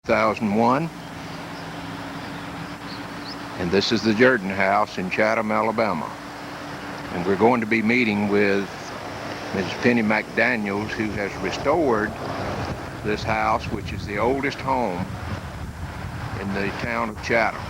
2001. And this is the Jordan House in Chatham, Alabama. And we're going to be meeting with Ms. Penny McDaniels, who has restored this house, which is the oldest home in the town of Chatham.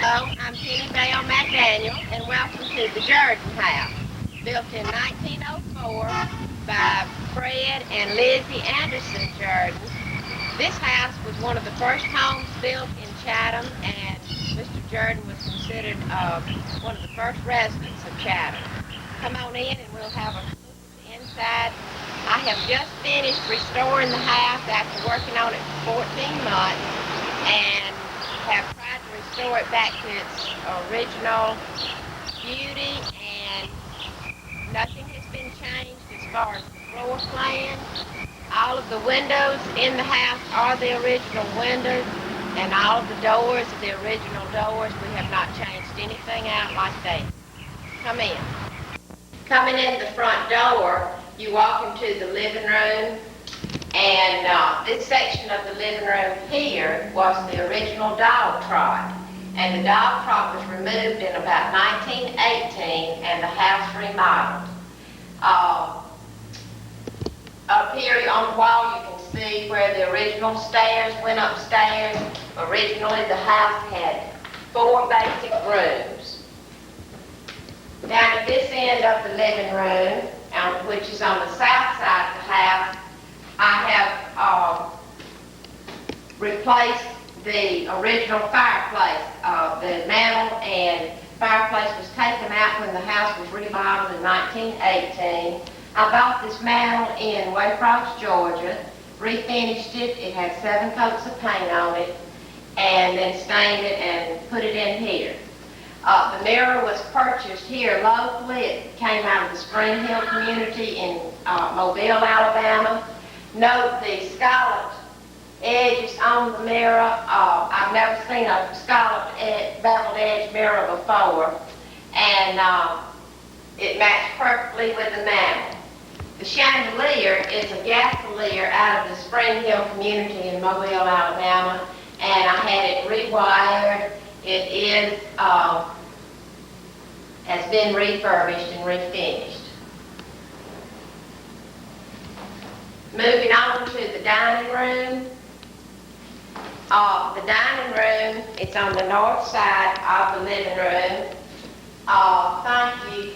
Hello, I'm Penny Bale McDaniel, and welcome to the Jordan House, built in 1904 by Fred and Lizzie Anderson Jordan. This house was one of the first homes built in Chatham, and Mr. Jordan was considered one of the first residents of Chatham. Come on in and we'll have a look at the inside. I have just finished restoring the house after working on it for 14 months, and have tried to restore it back to its original beauty, and nothing has been changed as far as the floor plan. All of the windows in the house are the original windows, and all of the doors are the original doors. We have not changed anything out like that. Come in. Coming in the front door, you walk into the living room. And this section of the living room here was the original dog trot. And the dog trot was removed in about 1918 and the house remodeled. Up here on the wall you can see where the original stairs went upstairs. Originally the house had 4 basic rooms. Down at this end of the living room, which is on the south side of the house, I have replaced the original fireplace. The mantel and fireplace was taken out when the house was remodeled in 1918. I bought this mantel in Waycross, Georgia, refinished it. It had 7 coats of paint on it, and then stained it and put it in here. The mirror was purchased here locally. It came out of the Spring Hill community in Mobile, Alabama. Note the scalloped edges on the mirror. I've never seen a scalloped beveled edge mirror before, and it matched perfectly with the mantel. The chandelier is a gasolier out of the Spring Hill community in Mobile, Alabama, and I had it rewired. It is has been refurbished and refinished. Moving on to the dining room. The dining room is on the north side of the living room. Thank you.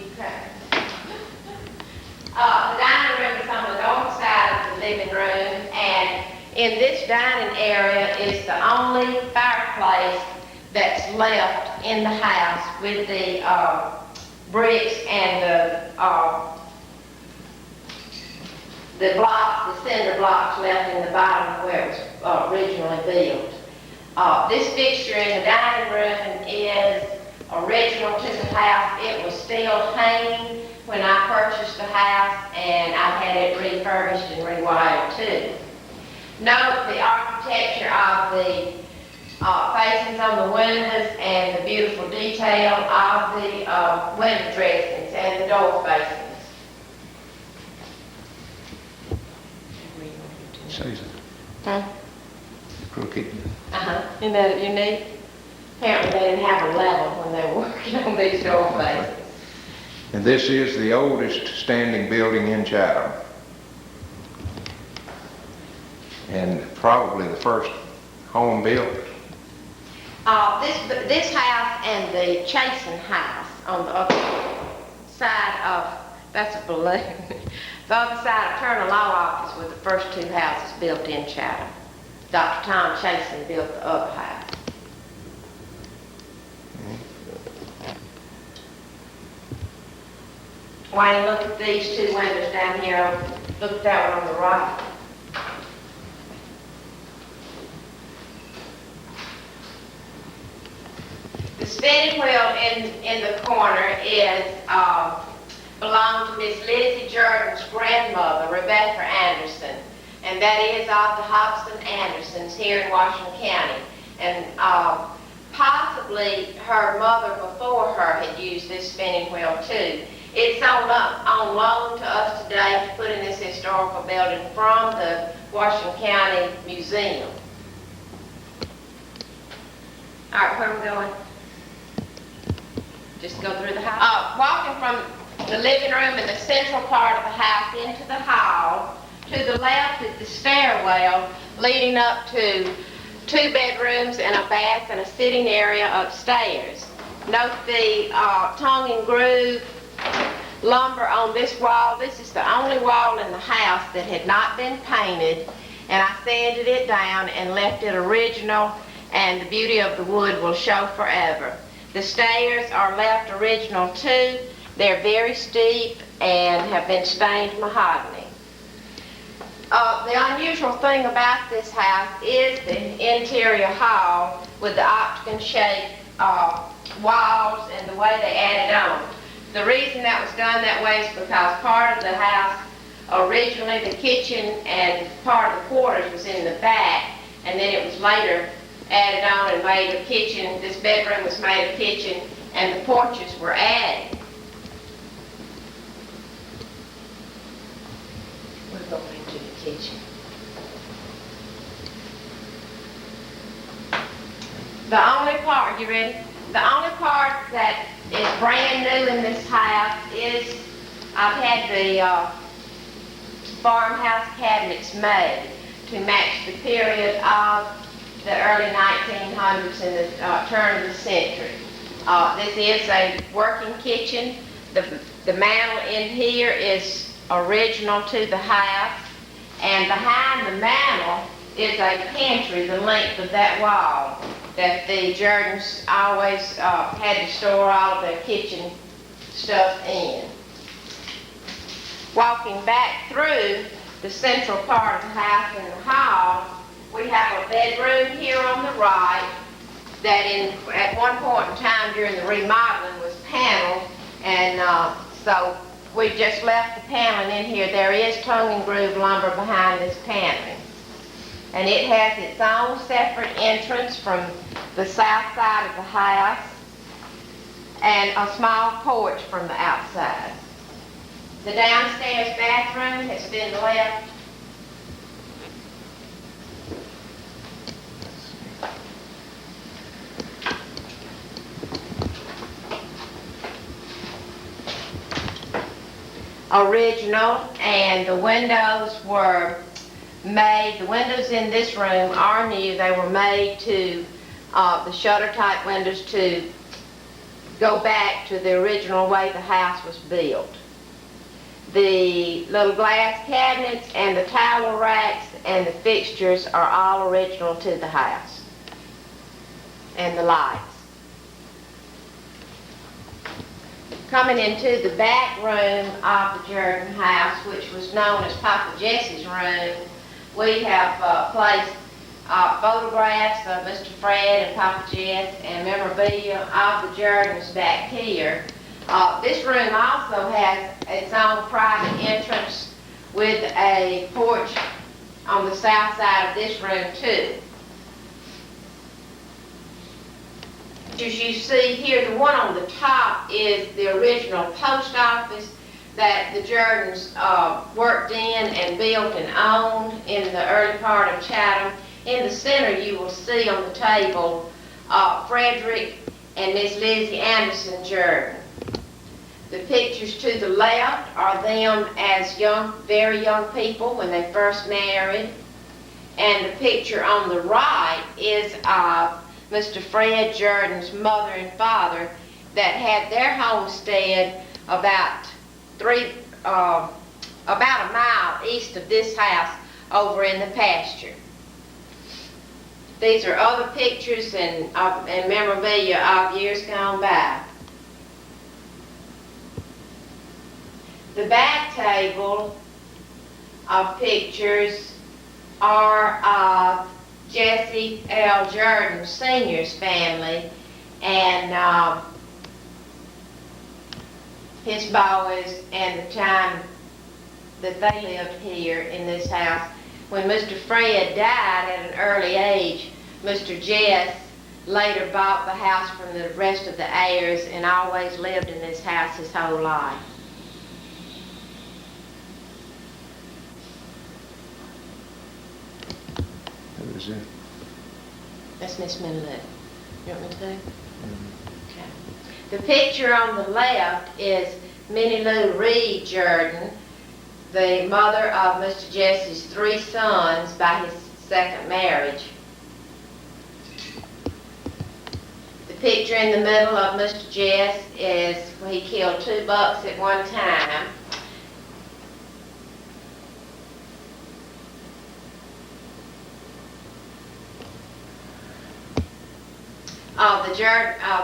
The dining room is on the north side of the living room, and in this dining area is the only fireplace that's left in the house, with the bricks and the blocks, the cinder blocks left in the bottom where it was originally built. This fixture in the dining room is original to the house. It was still hanging when I purchased the house, and I had it refurbished and rewired too. Note the architecture of the facings on the windows and the beautiful detail of the window dressings and the door facings. Susan. Huh? Crooked. Isn't that unique? Apparently they didn't have a level when they were working on these door faces. And this is the oldest standing building in Chatham. And probably the first home built. This house and the Chasen house on the other side of, that's a balloon, the other side of Turner Law Office were the first two houses built in Chatham. Dr. Tom Chasen built the other house. Wayne, look at these two windows down here. Look at that one on the right. The spinning wheel in the corner belonged to Miss Lizzie Jordan's grandmother, Rebecca Anderson, and that is of the Hobson Andersons here in Washington County. And possibly her mother before her had used this spinning wheel too. It's on loan to us today to put in this historical building from the Washington County Museum. All right, where are we going? Just go through the house? Walking from the living room in the central part of the house into the hall, to the left is the stairwell leading up to 2 bedrooms and a bath and a sitting area upstairs. Note the tongue and groove lumber on this wall. This is the only wall in the house that had not been painted, and I sanded it down and left it original, and the beauty of the wood will show forever. The stairs are left original too. They're very steep and have been stained mahogany. The unusual thing about this house is the interior hall with the octagon-shaped walls and the way they added on. The reason that was done that way is because part of the house, originally the kitchen and part of the quarters was in the back, and then it was later added on and made a kitchen. This bedroom was made a kitchen, and the porches were added. We're going into the kitchen. The only part, you ready? The only part that is brand new in this house is I've had the farmhouse cabinets made to match the period of the early 1900s and the turn of the century. This is a working kitchen. The mantel in here is original to the house, and behind the mantel is a pantry the length of that wall that the Jordans always had to store all of their kitchen stuff in. Walking back through the central part of the house in the hall, we have a bedroom here on the right that at one point in time during the remodeling was paneled, and so we just left the paneling in here. There is tongue and groove lumber behind this paneling. And it has its own separate entrance from the south side of the house and a small porch from the outside. The downstairs bathroom has been left original, and the windows were made, the windows in this room are new. They were made to, the shutter type windows to go back to the original way the house was built. The little glass cabinets and the towel racks and the fixtures are all original to the house. And the lights. Coming into the back room of the Jordan house, which was known as Papa Jesse's room, we have placed photographs of Mr. Fred and Papa Jess and memorabilia of the Jordans back here. This room also has its own private entrance with a porch on the south side of this room too. As you see here, the one on the top is the original post office that the Jordans worked in and built and owned in the early part of Chatham. In the center you will see on the table Frederick and Miss Lizzie Anderson Jordan. The pictures to the left are them as young, very young people when they first married. And the picture on the right is of Mr. Fred Jordan's mother and father that had their homestead about a mile east of this house over in the pasture. These are other pictures and memorabilia of years gone by. The back table of pictures are of Jesse L. Jordan Sr.'s family and his boys and the time that they lived here in this house. When Mr. Fred died at an early age, Mr. Jess later bought the house from the rest of the heirs and always lived in this house his whole life. Who is it? That's Miss Minlett. You want me to? Okay. The picture on the left is Minnie Lou Reed Jordan, the mother of Mr. Jesse's 3 sons by his second marriage. The picture in the middle of Mr. Jess is where he killed 2 bucks at one time.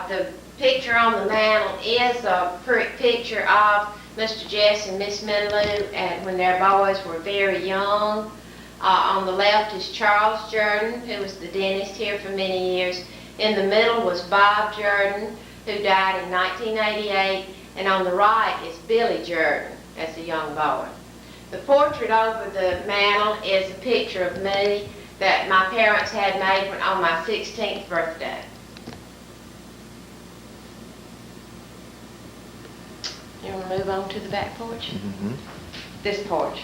The picture on the mantle is a picture of Mr. Jess and Miss Minlou and when their boys were very young. On the left is Charles Jordan, who was the dentist here for many years. In the middle was Bob Jordan, who died in 1988, and on the right is Billy Jordan as a young boy. The portrait over the mantle is a picture of me that my parents had made on my 16th birthday. You want to move on to the back porch? Mm-hmm. This porch.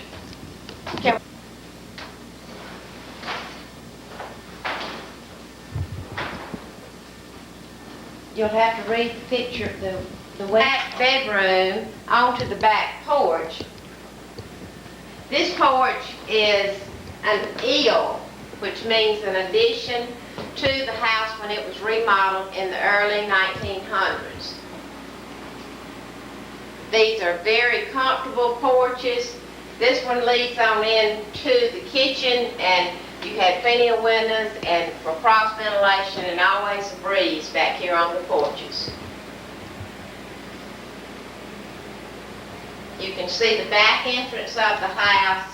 You'll have to read the picture of the back bedroom onto the back porch. This porch is an eel, which means an addition to the house when it was remodeled in the early 1900s. These are very comfortable porches. This one leads on into the kitchen, and you have plenty of windows and for cross ventilation and always a breeze back here on the porches. You can see the back entrance of the house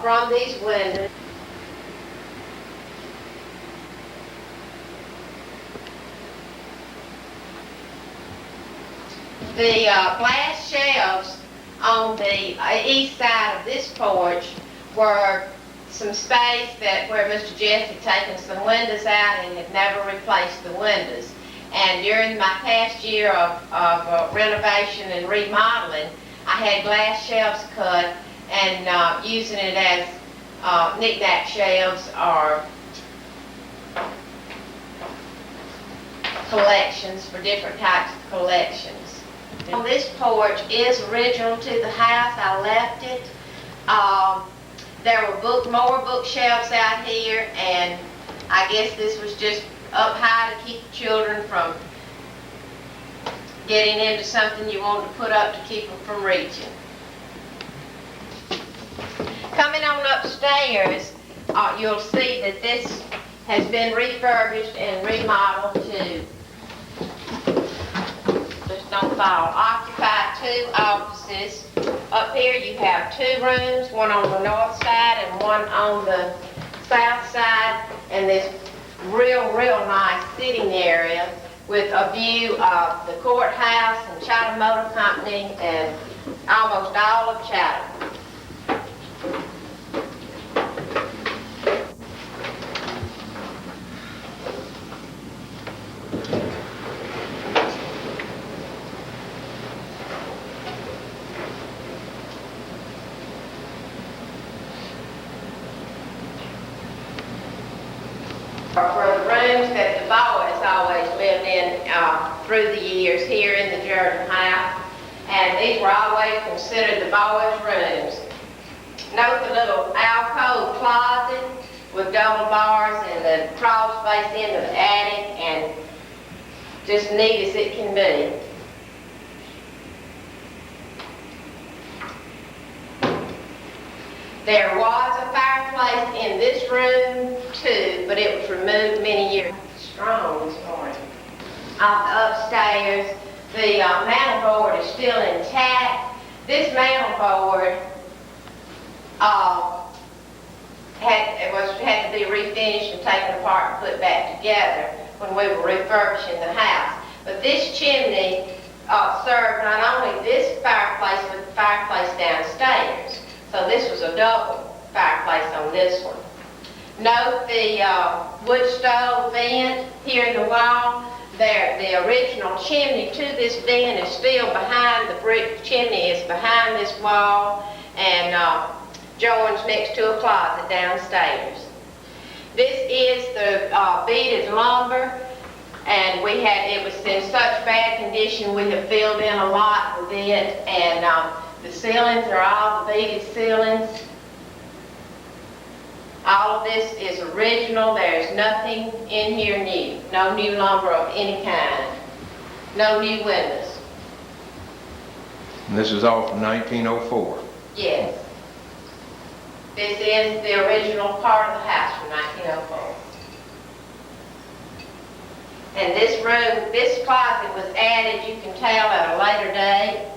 from these windows. The glass shelves on the east side of this porch were some space where Mr. Jeff had taken some windows out and had never replaced the windows. And during my past year of renovation and remodeling, I had glass shelves cut and using it as knick-knack shelves or collections for different types of collections. This porch is original to the house. I left it. There were more bookshelves out here, and I guess this was just up high to keep the children from getting into something you wanted to put up to keep them from reaching. Coming on upstairs, you'll see that this has been refurbished and remodeled to, just don't fall, occupy 2 offices. Up here you have 2 rooms, one on the north side and one on the south side, and this real nice sitting area with a view of the courthouse and Chatham Motor Company and almost all of Chatham. For the rooms that the considered the boys' rooms. Note the little alcove closet with double bars and the crawl space into the attic, and just neat as it can be. There was a fireplace in this room too, but it was removed many years. Strong this morning. Upstairs, the mantel board is still intact. This mantel board had to be refinished and taken apart and put back together when we were refurbishing the house. But this chimney served not only this fireplace, but the fireplace downstairs. So this was a double fireplace on this one. Note the wood stove vent here in the wall. The original chimney to this vent is still behind, the brick chimney is behind this wall and joins next to a closet downstairs. This is the beaded lumber, and it was in such bad condition we have filled in a lot with it, and the ceilings are all the beaded ceilings. All of this is original. There's nothing in here new. No new lumber of any kind. No new windows. And this is all from 1904. Yes. This is the original part of the house from 1904. And this room, this closet was added, you can tell, at a later date,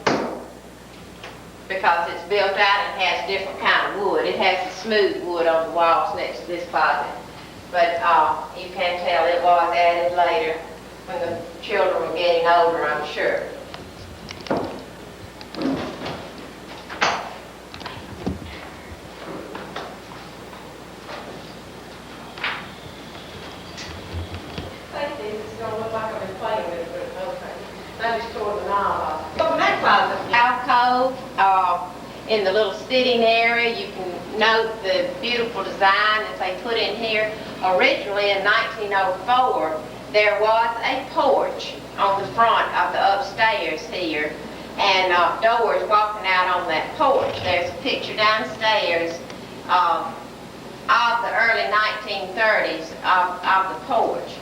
because it's built out and has different kind of wood. It has the smooth wood on the walls next to this closet. But you can tell it was added later when the children were getting older, I'm sure. I think this is going to look like I've been playing with it, but okay. I just tore the knob off. Open that closet. Alcove, in the little sitting area, you can note the beautiful design that they put in here. Originally in 1904, there was a porch on the front of the upstairs here, and doors walking out on that porch. There's a picture downstairs of the early 1930s of the porch.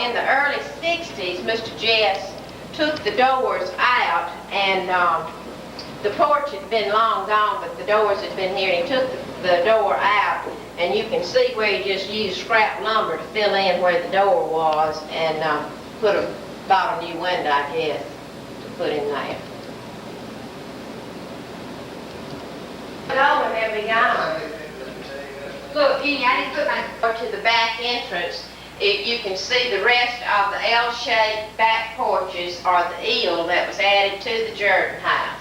In the early 60s, Mr. Jess took the doors out, and the porch had been long gone, but the doors had been here, and he took the door out, and you can see where he just used scrap lumber to fill in where the door was, and bought a new window, I guess, to put in there. No, and they'll be gone. Look, I didn't put my door to the back entrance. You can see the rest of the L-shaped back porches or the eel that was added to the Jordan house.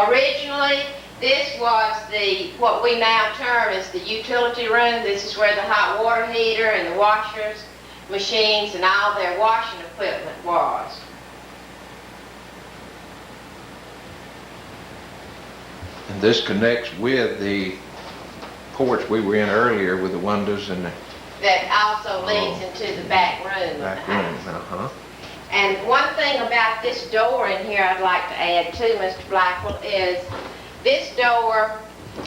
Originally, this was what we now term as the utility room. This is where the hot water heater and the washers, machines, and all their washing equipment was. And this connects with the porch we were in earlier with the windows and the That also leads into the back room of the back room. house. And one thing about this door in here I'd like to add too, Mr. Blackwell, is this door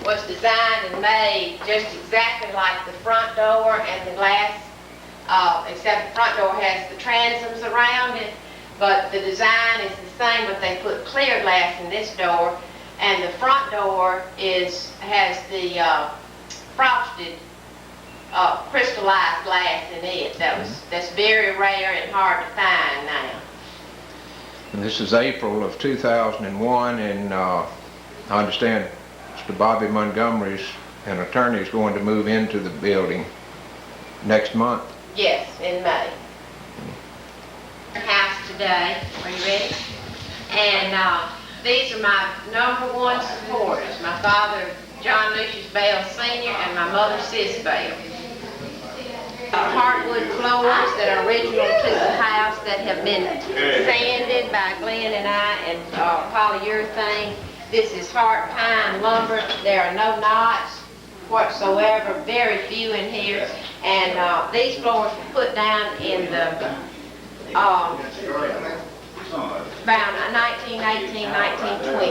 was designed and made just exactly like the front door and the glass, except the front door has the transoms around it, but the design is the same, but they put clear glass in this door, and the front door has the frosted crystallized glass in it. That's very rare and hard to find now. And this is April of 2001, and I understand Mr. Bobby Montgomery's an attorney is going to move into the building next month. Yes, in May. House today. Are you ready? And these are my number one supporters. My father, John Lucius Bell Sr., and my mother, Sis Bell. Hardwood floors that are original to the house that have been sanded by Glenn and I, and polyurethane. This is hard pine lumber. There are no knots whatsoever, very few in here. And these floors were put down in the About 1918, 1920.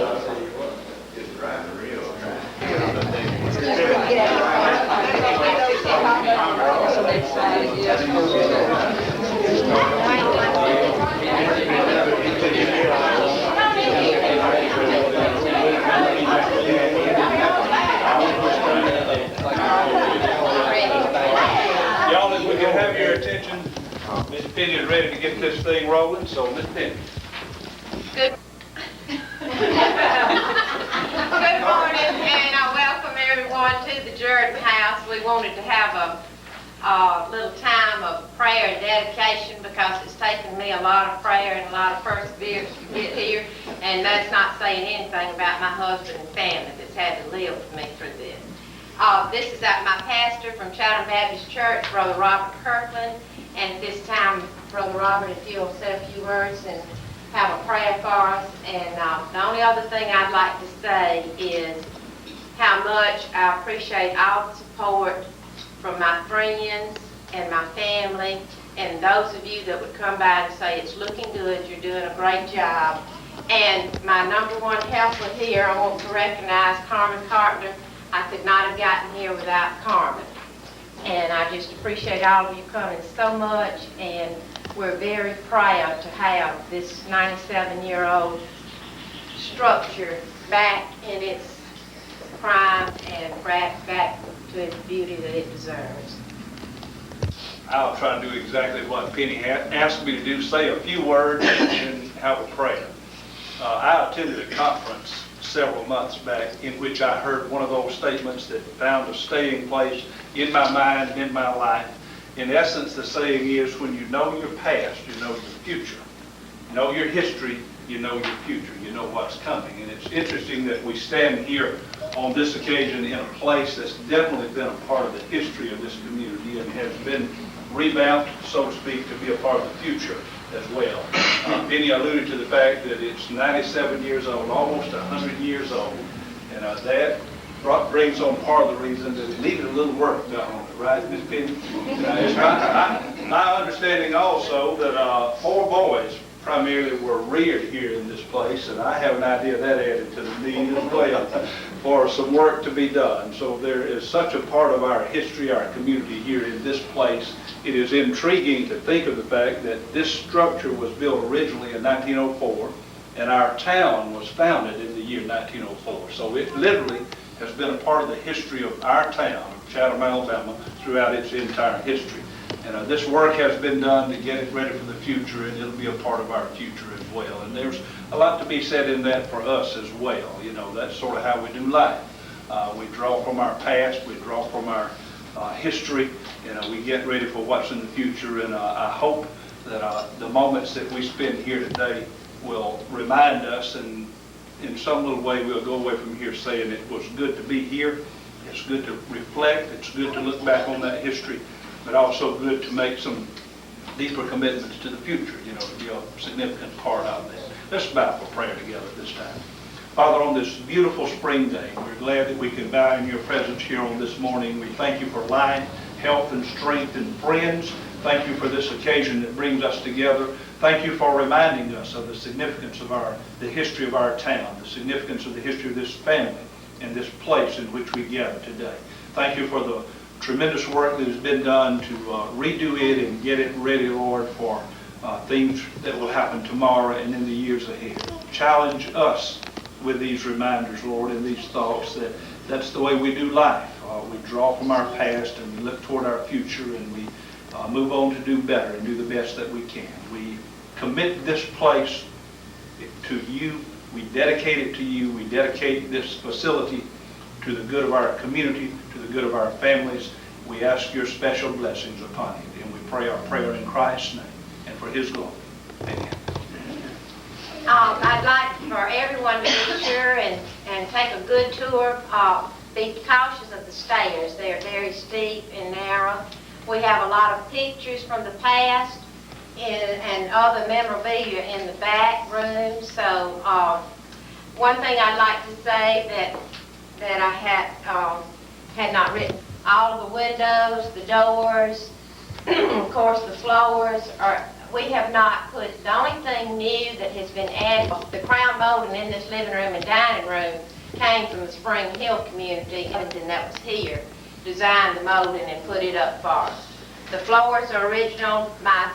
Y'all, if we can have your attention, Miss Penny is ready to get this thing rolling, so Miss Penny. Good. Good morning, and I welcome everyone to the Jordan House. We wanted to have a little time of prayer and dedication because it's taken me a lot of prayer and a lot of perseverance to get here, and that's not saying anything about my husband and family that's had to live with me through this. This is my pastor from Chatham Baptist Church, Brother Robert Kirkland, and at this time, Brother Robert, if you'll say a few words and have a prayer for us. And the only other thing I'd like to say is how much I appreciate all the support from my friends and my family, and those of you that would come by and say, it's looking good, you're doing a great job. And my number one helper here, I want to recognize Carmen Carpenter. I could not have gotten here without Carmen. And I just appreciate all of you coming so much, and we're very proud to have this 97-year-old structure back in its prime and back to its beauty that it deserves. I'll try to do exactly what Penny asked me to do, say a few words and have a prayer. I attended a conference several months back in which I heard one of those statements that found a staying place in my mind and in my life. In essence, the saying is, when you know your past, you know your future. You know your history, you know your future. You know what's coming. And it's interesting that we stand here on this occasion in a place that's definitely been a part of the history of this community and has been revamped, so to speak, to be a part of the future as well. Penny alluded to the fact that it's 97 years old, almost 100 years old, and that brings on part of the reason that it needed a little work done on it, right, Miss Penny? It's my understanding also that 4 boys primarily were reared here in this place, and I have an idea that added to the need as well for some work to be done. So there is such a part of our history, our community here in this place. It is intriguing to think of the fact that this structure was built originally in 1904, and our town was founded in the year 1904. So it literally has been a part of the history of our town, of Chatham, Alabama, throughout its entire history. And this work has been done to get it ready for the future, and it'll be a part of our future as well. And there's a lot to be said in that for us as well. You know, that's sort of how we do life. We draw from our past, we draw from our history, we get ready for what's in the future. And I hope that the moments that we spend here today will remind us, and in some little way we'll go away from here saying it was good to be here. It's good to reflect. It's good to look back on that history, but also good to make some deeper commitments to the future, to be a significant part of that. Let's bow for prayer together this time. Father, on this beautiful spring day, we're glad that we can bow in your presence here on this morning. We thank you for life, health, and strength, and friends. Thank you for this occasion that brings us together. Thank you for reminding us of the significance of the history of our town, the significance of the history of this family and this place in which we gather today. Thank you for the tremendous work that has been done to redo it and get it ready, Lord, for things that will happen tomorrow and in the years ahead. Challenge us with these reminders, Lord, and these thoughts that that's the way we do life. We draw from our past and we look toward our future, and we move on to do better and do the best that we can. We commit this place to you. We dedicate it to you. We dedicate this facility to the good of our community, to the good of our families. We ask your special blessings upon it, and we pray our prayer in Christ's name and for his glory. Amen. I'd like for everyone to be sure and take a good tour. Be cautious of the stairs. They're very steep and narrow. We have a lot of pictures from the past and other memorabilia in the back room. So one thing I'd like to say that I had not written, all of the windows, the doors, of course the floors we have not put, the only thing new that has been added, the crown molding in this living room and dining room came from the Spring Hill community, and that was here, designed the molding and put it up for us. The floors are original. My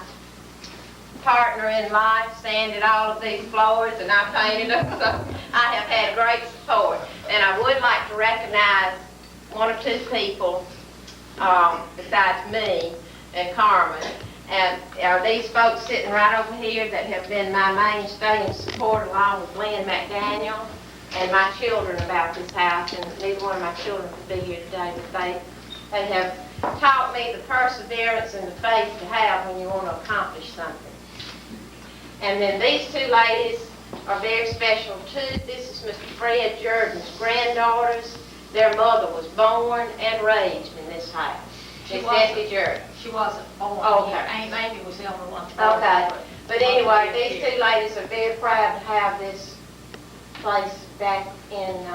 partner in life sanded all of these floors and I painted them, so I have had great support. And I would like to recognize one or two people besides me and Carmen. And are these folks sitting right over here that have been my mainstay and support, along with Lynn McDaniel and my children, about this house. And neither one of my children could be here today, but they have taught me the perseverance and the faith to have when you want to accomplish something. And then these two ladies are very special too. This is Mr. Fred Jordan's granddaughters. Their mother was born and raised in this house. Miss Bessie Jordan. She wasn't born Okay. here. Aunt Amy was the only one. Okay. But anyway, these two ladies are very proud to have this place back in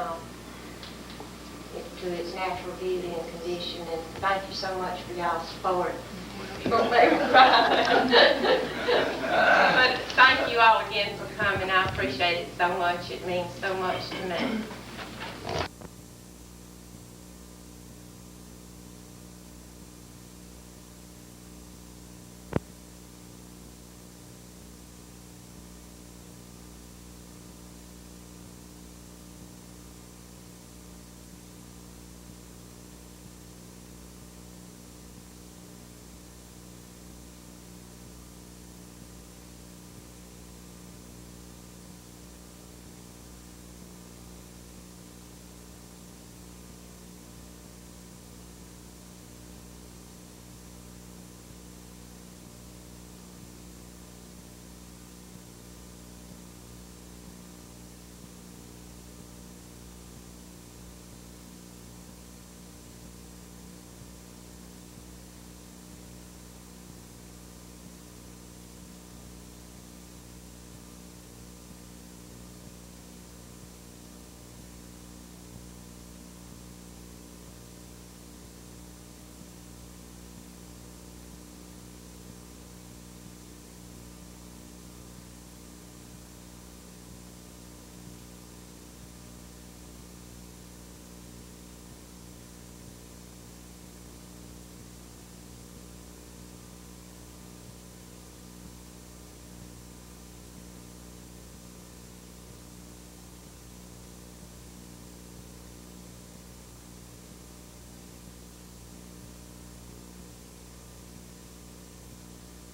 to its natural beauty and condition. And thank you so much for y'all's support. But thank you all again for coming. I appreciate it so much. It means so much to me.